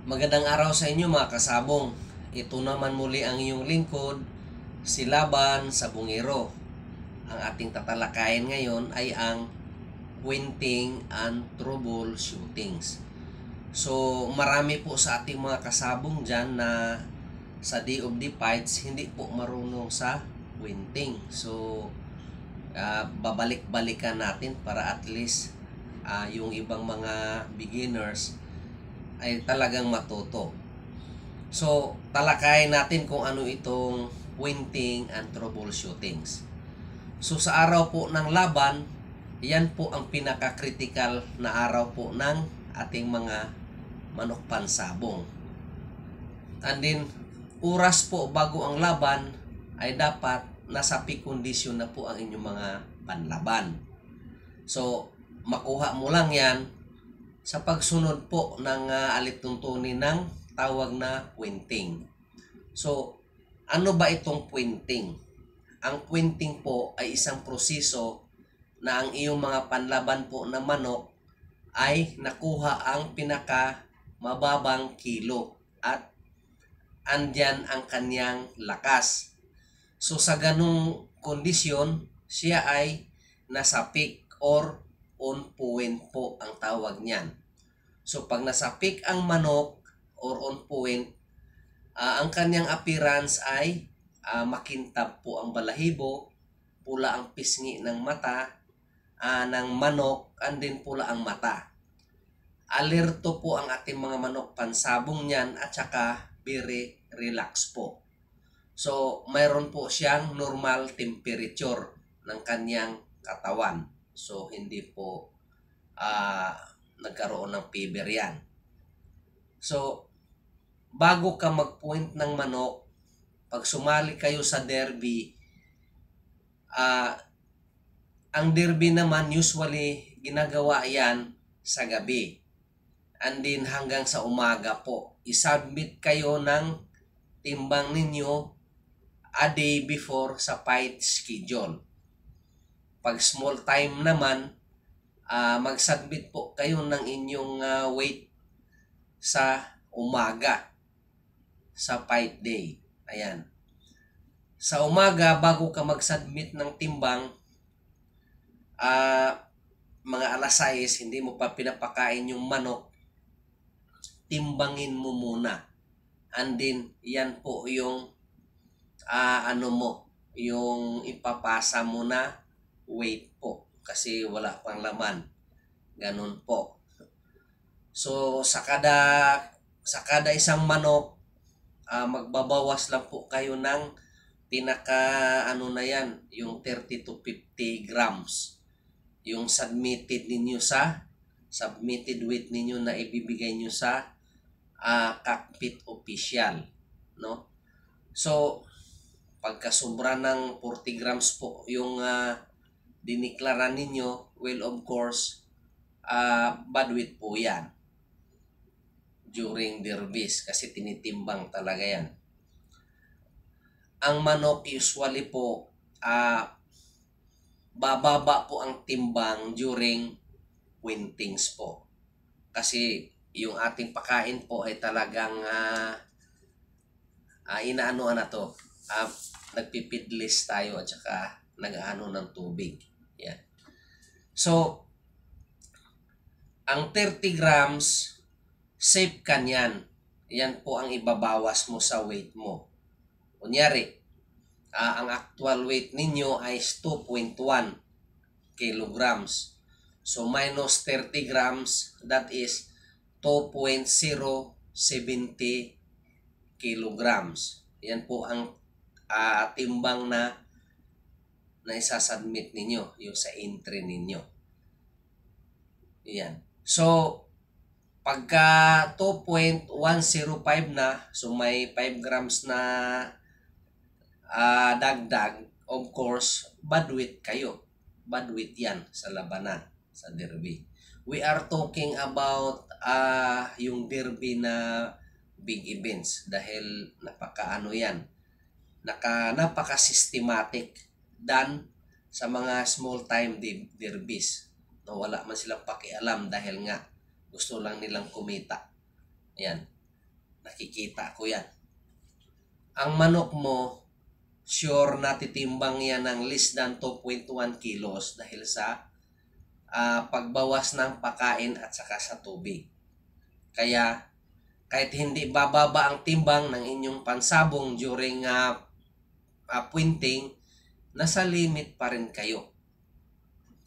Magandang araw sa inyo mga kasabong. Ito naman muli ang iyong lingkod, si Laban sa Bungero. Ang ating tatalakayin ngayon ay ang quinting and troubleshootings. So marami po sa ating mga kasabong dyan na sa Day of the Fights hindi po marunong sa quinting. So babalik-balikan natin para at least yung ibang mga beginners ay talagang matuto. So, talakayin natin kung ano itong quinting and troubleshootings. So, sa araw po ng laban, yan po ang pinaka-critical na araw po ng ating mga manok pansabong. And then, oras po bago ang laban ay dapat nasa peak condition na po ang inyong mga panlaban. So, makuha mo lang yan sa pagsunod po ng alituntunin ng tawag na quinting. So, ano ba itong quinting? Ang quinting po ay isang proseso na ang iyong mga panlaban po na manok ay nakuha ang pinaka mababang kilo at andyan ang kanyang lakas. So, sa ganung kondisyon, siya ay nasa peak or on point po ang tawag niyan. So pag nasa peak ang manok or on point, ang kanyang appearance ay makintab po ang balahibo, pula ang pisngi ng mata ng manok, and then pula ang mata. Alerto po ang ating mga manok pansabong niyan at saka very relax po. So mayroon po siyang normal temperature ng kanyang katawan. So, hindi po nagkaroon ng fever yan. So, bago ka mag-point ng manok, pag sumali kayo sa derby, ang derby naman usually ginagawa yan sa gabi. And then hanggang sa umaga po, isubmit kayo ng timbang ninyo a day before sa fight schedule. Pag small time naman, mag-submit po kayo ng inyong weight sa umaga, sa fight day. Ayan. Sa umaga, bago ka mag-submit ng timbang, mga alas 6, hindi mo pa pinapakain yung manok, timbangin mo muna. And then, yan po yung yung ipapasa mo na weight po kasi wala pang laman. Ganun po. So sa kada isang manok, magbabawas lang po kayo ng pinaka na yan, yung 30 to 50 grams. Yung submitted weight ninyo na ibibigay nyo sa cockpit official, no? So pagka sobra ng 40 grams po yung diniklara ninyo, well, of course, bad weight po yan during derbies kasi tinitimbang talaga yan. Ang manok usually po, bababa po ang timbang during quintings po. Kasi yung ating pakain po ay talagang nagpipidlis tayo at saka nag-ano ng tubig. Yan. So, ang 30 grams, safe ka niyan. Yan po ang ibabawas mo sa weight mo. Kunyari, ang actual weight ninyo ay 2.1 kilograms. So, minus 30 grams, that is 2.070 kilograms. Yan po ang timbang na isasubmit ninyo, yung sa entry ninyo. Yan. So, pagka 2.105 na, so may 5 grams na dagdag, of course, bad weight kayo. Bad weight yan sa labanan, sa derby. We are talking about yung derby na big events dahil napaka-systematic than sa mga small time derbies. No, wala man silang pakialam dahil nga gusto lang nilang kumita. Ayan. nakikita ko yan. Ang manok mo, sure na titimbang yan ng less than 2.1 kilos dahil sa pagbawas ng pagkain at saka sa tubig. Kaya kahit hindi bababa ang timbang ng inyong pansabong during pointing, nasa limit pa rin kayo.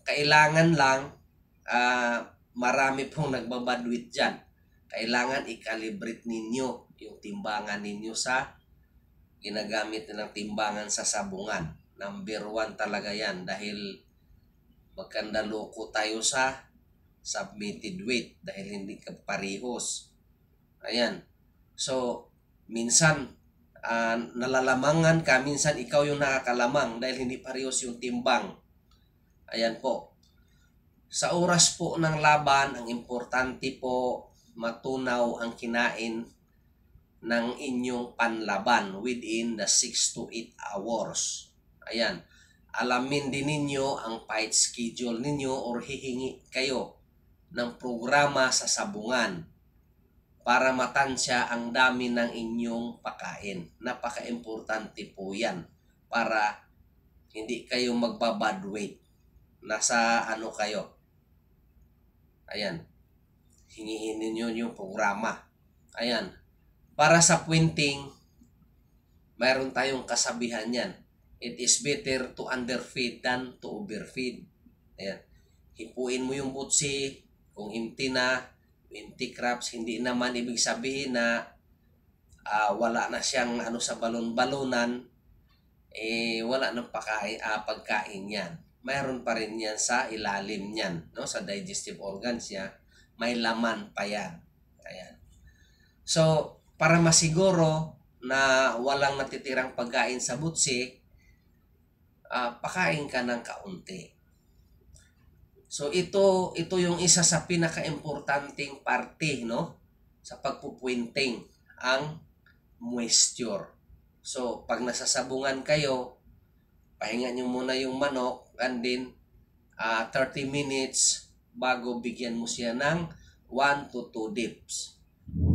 Kailangan lang marami pong nagbabadwit dyan. Kailangan i-calibrate ninyo yung timbangan ninyo sa ginagamit nilang timbangan sa sabungan. Number 1 talaga yan dahil magkandaloko tayo sa submitted weight dahil hindi ka parehos. Ayan. So, minsan nalalamangan ka, minsan ikaw yung nakakalamang dahil hindi parehos yung timbang. Ayan po. Sa oras po ng laban, ang importante po matunaw ang kinain ng inyong panlaban within the 6 to 8 hours. Ayan. Alamin din ninyo ang fight schedule ninyo or hihingi kayo ng programa sa sabungan para matansya ang dami ng inyong pagkain. Napaka-importante po yan para hindi kayo magbabad weight. Nasa ano kayo. Ayan. Hingiin ninyo yung programa. Ayan. Para sa pointing, mayroon tayong kasabihan yan. It is better to underfeed than to overfeed. Ayan. Hipuin mo yung butsi. Kung empty na, empty crops, hindi naman ibig sabihin na wala na siyang sa balon-balonan, wala nang pagkain yan. Mayroon pa rin yan sa ilalim niyan, no? Sa digestive organs niya, may laman pa yan. Ayan. So, para masiguro na walang natitirang pagkain sa butsi, pakain ka ng kaunti. So, ito yung isa sa pinaka-importanting parte, no? Sa pagpupuinting, ang moisture. So, pag nasasabungan kayo, pahinga nyo muna yung manok and then 30 minutes bago bigyan mo siya ng 1 to 2 dips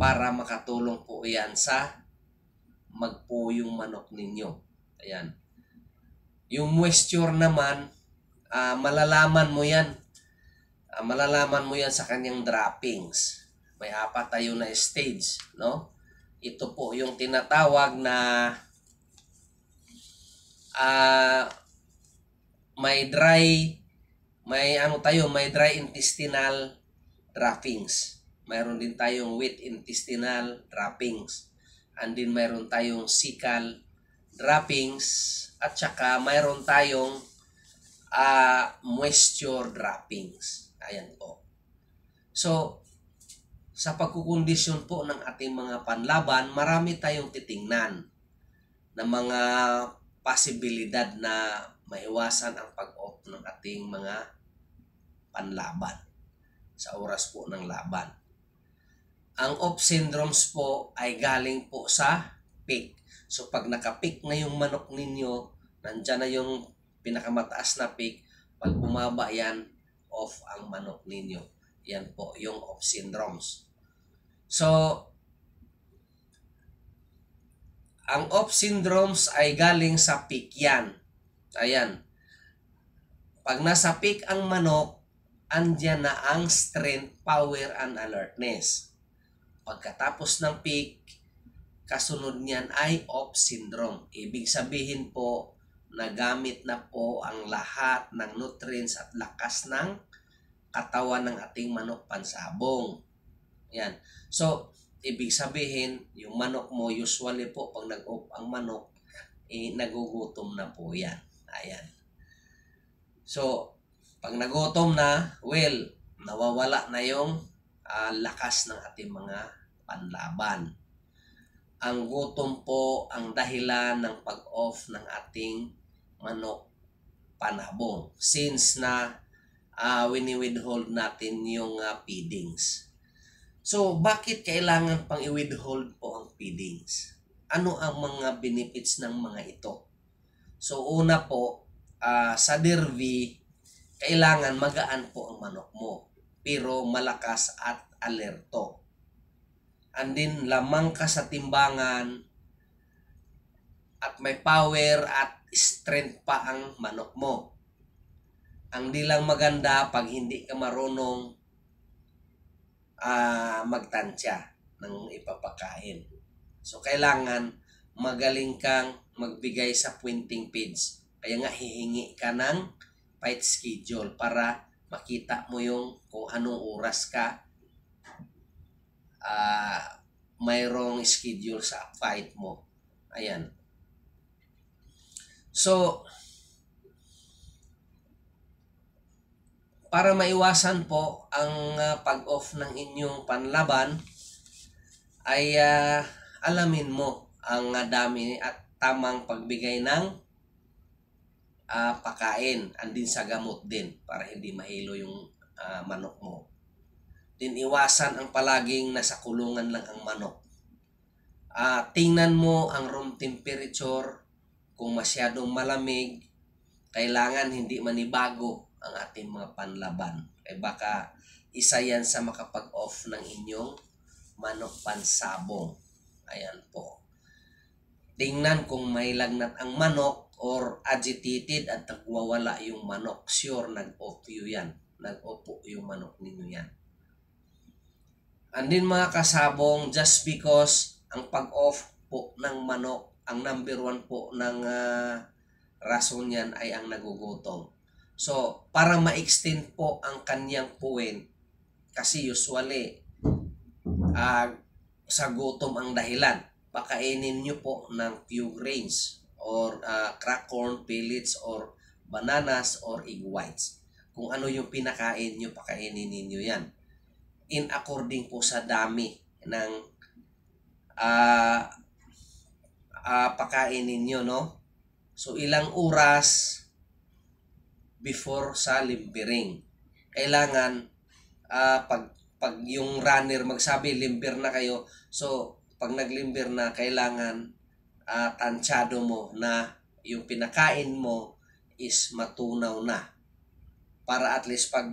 para makatulong po yan sa magpo yung manok ninyo. Ayan. Yung moisture naman, malalaman mo yan. Malalaman mo yan sa kanyang droppings. May 4 tayo na stage, no? Ito po yung tinatawag na may dry intestinal droppings. Mayroon din tayong wet intestinal droppings. And then mayroon tayong cecal droppings at saka mayroon tayong moisture droppings. Ayan po. So, sa pagkukondisyon po ng ating mga panlaban, marami tayong titingnan na mga posibilidad na maiwasan ang pag-off ng ating mga panlaban sa oras po ng laban. Ang off syndromes po ay galing po sa peak. So, pag naka-peak na yung manok ninyo, nandyan na yung pinakamataas na peak, pag bumaba yan, off ang manok ninyo. Yan po yung off syndromes. So, ang off syndromes ay galing sa peak yan. Ayan. Pag nasa peak ang manok, andyan na ang strength, power, and alertness. Pagkatapos ng peak, kasunod niyan ay off syndrome. Ibig sabihin po, nagamit na po ang lahat ng nutrients at lakas ng katawan ng ating manok pansabong. Yan. So, ibig sabihin, yung manok mo, usually po, pag nag-off ang manok, nagugutom na po yan. Ayan. So, pag nagutom na, well, nawawala na yung lakas ng ating mga panlaban. Ang gutom po ang dahilan ng pag-off ng ating manok panabong since na wini-withhold natin yung feedings. So, bakit kailangan pang i-withhold po ang feedings? Ano ang mga benefits ng mga ito? So, una po, sa derby, kailangan magaan po ang manok mo, pero malakas at alerto. and then lamang ka sa timbangan, at may power at strength pa ang manok mo. Ang di lang maganda pag hindi ka marunong magtansya ng ipapakain. So, kailangan magaling kang magbigay sa pointing feeds. Kaya nga, hihingi ka ng fight schedule para makita mo yung kung anong oras ka mayroong schedule sa fight mo. Ayan. So, para maiwasan po ang pag-off ng inyong panlaban, ay alamin mo ang dami at tamang pagbigay ng pakain, andin sa gamot din para hindi mahilo yung manok mo. Din iwasan ang palaging nasa kulungan lang ang manok. Tingnan mo ang room temperature. Kung masyadong malamig, kailangan hindi manibago ang ating mga panlaban. Baka isa yan sa makapag-off ng inyong manok pansabong. Ayan po. Tingnan kung may lagnat ang manok or agitated at nagwawala yung manok. Sure, nag-off yan. Nag-opo yung manok ninyo yan. And din mga kasabong, just because ang pag-off po ng manok, ang number 1 po ng rason yan ay ang nagugutom. So, para ma-extend po ang kanyang point, kasi usually, sa gutom ang dahilan, pakainin nyo po ng few grains or cracked corn, pellets, or bananas, or egg whites. Kung ano yung pinakain nyo, pakainin ninyo yan. In according po sa dami ng pakain ninyo, no? So, ilang oras before sa limbering. Kailangan, pag yung runner magsabi, limber na kayo. So, pag naglimbir na, kailangan tansyado mo na yung pinakain mo is matunaw na. Para at least pag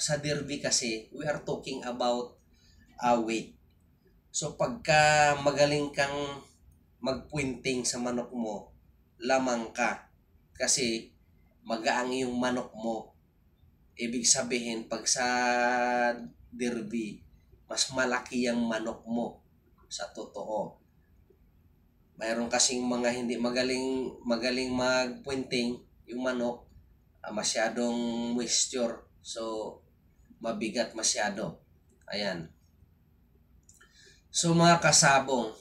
sa derby kasi, we are talking about weight. So, pagka magaling kang magpuinting sa manok mo, lamang ka. Kasi magaang yung manok mo. Ibig sabihin, pag sa derby, mas malaki ang manok mo sa totoo. Mayroon kasing mga hindi magaling magpuinting yung manok, masyadong moisture. So, mabigat masyado. Ayan. So, mga kasabong,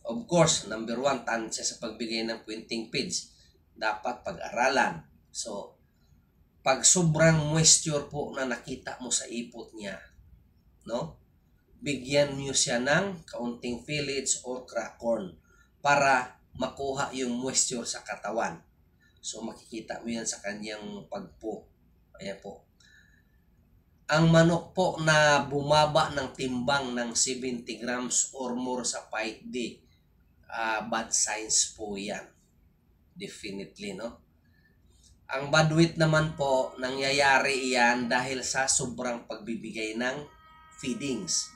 of course, number 1, tansya sa pagbigay ng pointing feeds. Dapat pag-aralan. So, pag sobrang moisture po na nakita mo sa ipot niya, no? Bigyan niyo siya ng kaunting pellets or cracked corn para makuha yung moisture sa katawan. So, makikita mo yan sa kanyang pagpo. Ayan po. Ang manok po na bumaba ng timbang ng 70 grams or more sa fight day, bad signs po yan. Definitely, no? Ang bad weight naman po, nangyayari yan dahil sa sobrang pagbibigay ng feedings.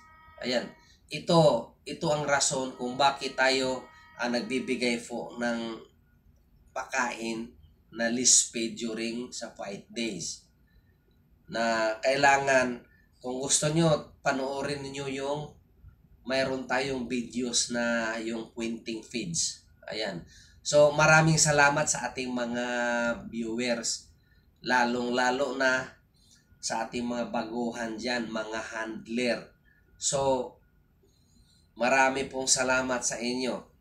Ayan. Ito ang rason kung bakit tayo nagbibigay po ng pakain na least paid during sa fight days. Na kailangan, kung gusto nyo, panoorin niyo yung mayroon tayong videos na yung pointing feeds. Ayan. So, maraming salamat sa ating mga viewers. Lalong-lalo na sa ating mga baguhan dyan, mga handler. So, marami pong salamat sa inyo.